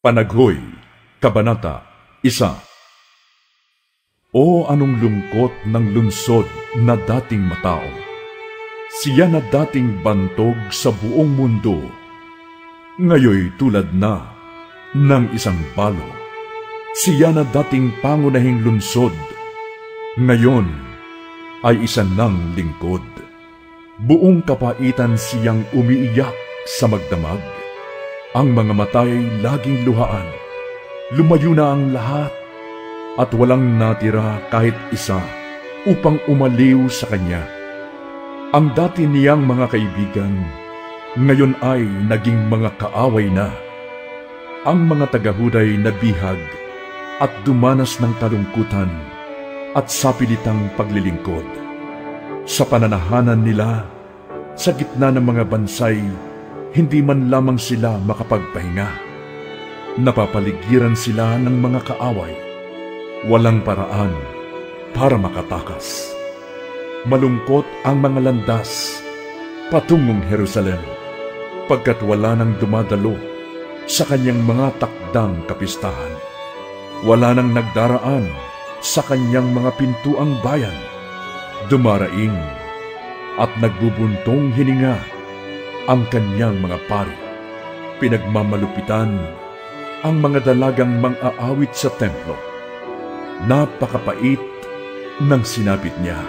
Panaghoy, Kabanata 1. O anong lungkot ng lungsod na dating matao, siya na dating bantog sa buong mundo, ngayoy tulad na ng isang balo. Siya na dating pangunahing lungsod, ngayon ay isa ng lingkod. Buong kapaitan siyang umiiyak sa magdamag. Ang mga matay laging luhaan, lumayo na ang lahat, at walang natira kahit isa upang umaliw sa kanya. Ang dati niyang mga kaibigan, ngayon ay naging mga kaaway na. Ang mga tagahuday na bihag at dumanas ng kalungkutan at sapilitang paglilingkod. Sa pananahanan nila, sa gitna ng mga bansay, hindi man lamang sila makapagpahinga. Napapaligiran sila ng mga kaaway. Walang paraan para makatakas. Malungkot ang mga landas patungong Jerusalem, pagkat wala nang dumadalo sa kanyang mga takdang kapistahan. Wala nang nagdaraan sa kanyang mga pintuang bayan. Dumaraing at nagbubuntong hininga ang kanyang mga pari. Pinagmamalupitan ang mga dalagang mang-aawit sa templo. Napakapait ng sinapit niya.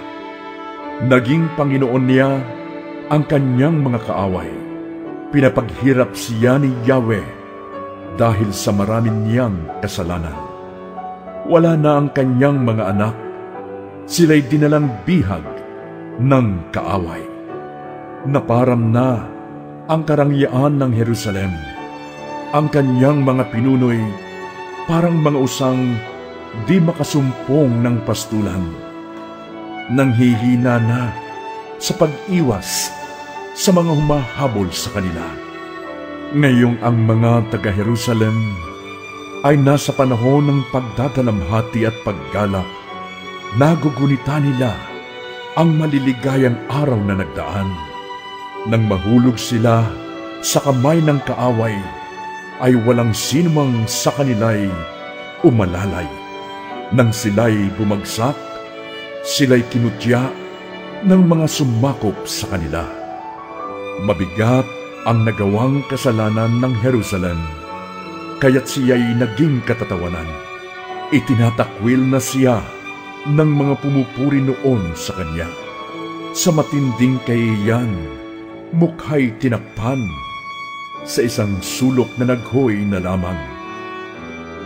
Naging Panginoon niya ang kanyang mga kaaway. Pinapaghirap siya ni Yahweh dahil sa marami niyang kasalanan. Wala na ang kanyang mga anak. Sila'y dinalang bihag ng kaaway. Naparam na ang karangyaan ng Jerusalem. Ang kanyang mga pinunoy parang mga usang di makasumpong ng pastulan. Nanghihina na sa pag-iwas sa mga humahabol sa kanila. Ngayong ang mga taga-Jerusalem ay nasa panahon ng pagdadalamhati at paggalak, nagugunita nila ang maliligayang araw na nagdaan. Nang mahulog sila sa kamay ng kaaway, ay walang sinumang sa kanila'y umalalay. Nang sila'y bumagsak, sila'y kinutya ng mga sumakop sa kanila. Mabigat ang nagawang kasalanan ng Jerusalem, kaya't siya'y naging katatawanan. Itinatakwil na siya ng mga pumupuri noon sa kanya. Sa matinding kahihiyan, mukha'y tinakpan sa isang sulok na naghoy na lamang.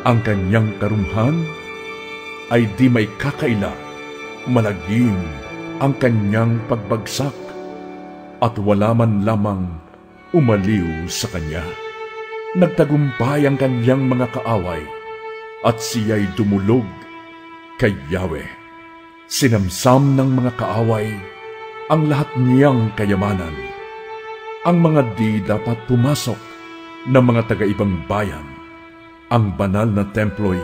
Ang kanyang karumhan ay di may kakaila, malagim ang kanyang pagbagsak, at wala man lamang umaliw sa kanya. Nagtagumpay ang kanyang mga kaaway, at siya'y dumulog kay Yahweh. Sinamsam ng mga kaaway ang lahat niyang kayamanan. Ang mga di dapat pumasok ng mga taga-ibang bayan, ang banal na templo'y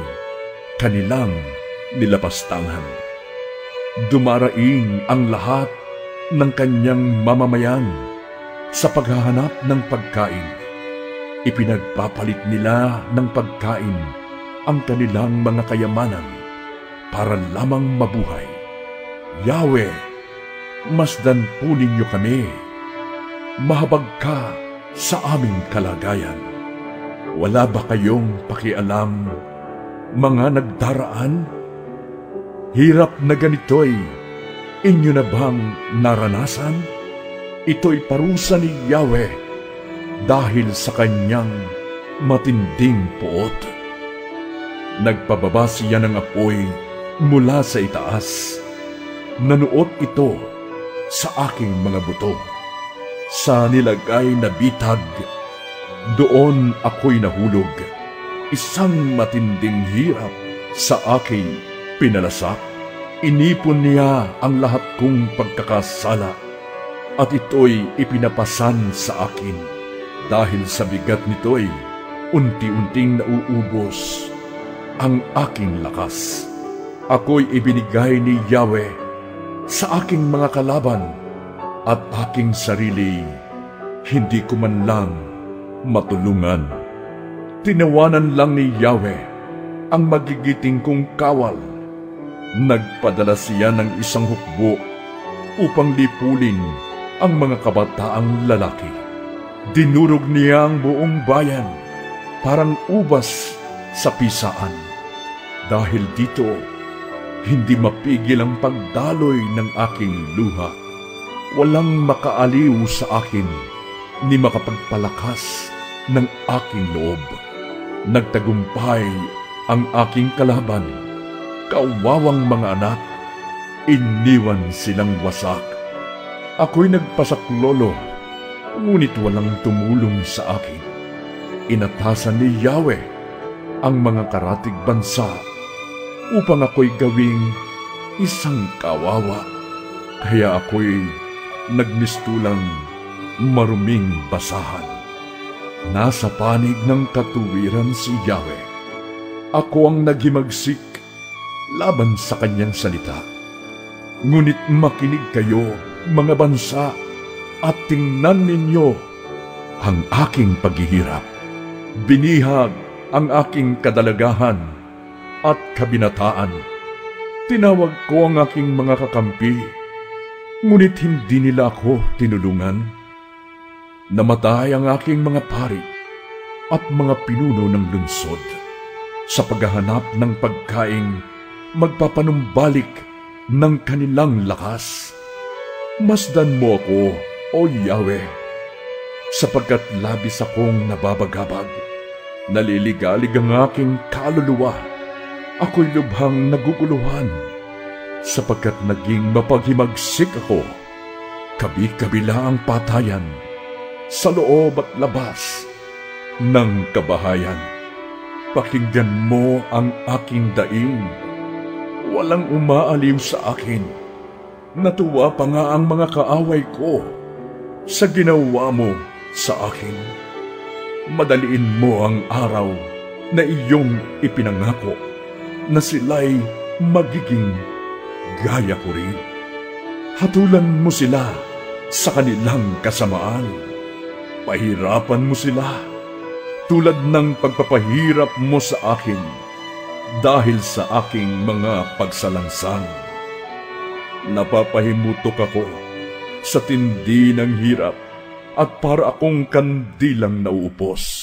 kanilang nilapastangan. Dumaraing ang lahat ng kanyang mamamayan sa paghahanap ng pagkain. Ipinagpapalit nila ng pagkain ang kanilang mga kayamanan para lamang mabuhay. Yahweh, masdan po ninyo kami. Mahabag ka sa aming kalagayan. Wala ba kayong pakialam, mga nagdaraan? Hirap na ganito'y inyo na bang naranasan? Ito'y parusa ni Yahweh dahil sa kanyang matinding puot. Nagpababa siya ng apoy mula sa itaas. Nanuot ito sa aking mga buto. Sa nilagay na bitag, doon ako'y nahulog. Isang matinding hirap sa aking pinalasak. Inipon niya ang lahat kong pagkakasala, at ito'y ipinapasan sa akin. Dahil sa bigat nito'y unti-unting nauubos ang aking lakas. Ako'y ibinigay ni Yahweh sa aking mga kalaban, at aking sarili hindi ko man lang matulungan. Tinawanan lang ni Yahweh ang magigiting kong kawal. Nagpadala siya ng isang hukbo upang lipulin ang mga kabataang lalaki. Dinurog niya ang buong bayan parang ubas sa pisaan. Dahil dito, hindi mapigil ang pagdaloy ng aking luha. Walang makaaliw sa akin ni makapagpalakas ng aking loob. Nagtagumpay ang aking kalaban. Kawawang mga anak, iniwan silang wasak. Ako'y nagpasaklolo, ngunit walang tumulong sa akin. Inatasan ni Yahweh ang mga karatig bansa upang ako'y gawing isang kawawa. Kaya ako'y nagmistulang maruming basahan. Nasa panig ng katuwiran si Yahweh. Ako ang naghimagsik laban sa kanyang salita. Ngunit makinig kayo, mga bansa, at tingnan ninyo ang aking paghihirap. Binihag ang aking kadalagahan at kabinataan. Tinawag ko ang aking mga kakampi, ngunit hindi nila ako tinulungan. Namatay ang aking mga pari at mga pinuno ng lungsod. Sa paghahanap ng pagkaing magpapanumbalik ng kanilang lakas. Masdan mo ako, O Yahweh, sapagkat labis akong nababagabag. Naliligalig ang aking kaluluwa. Ako'y lubhang naguguluhan, sapagkat naging mapaghimagsik ako. Kabi-kabila ang patayan sa loob at labas ng kabahayan. Pakinggan mo ang aking daing. Walang umaaliw sa akin. Natuwa pa nga ang mga kaaway ko sa ginawa mo sa akin. Madaliin mo ang araw na iyong ipinangako na sila'y magiging gaya ko rin. Hatulan mo sila sa kanilang kasamaan. Pahirapan mo sila tulad ng pagpapahirap mo sa akin dahil sa aking mga pagsalangsang. Napapahimutok ako sa tindi ng hirap at para akong kandilang nauupos.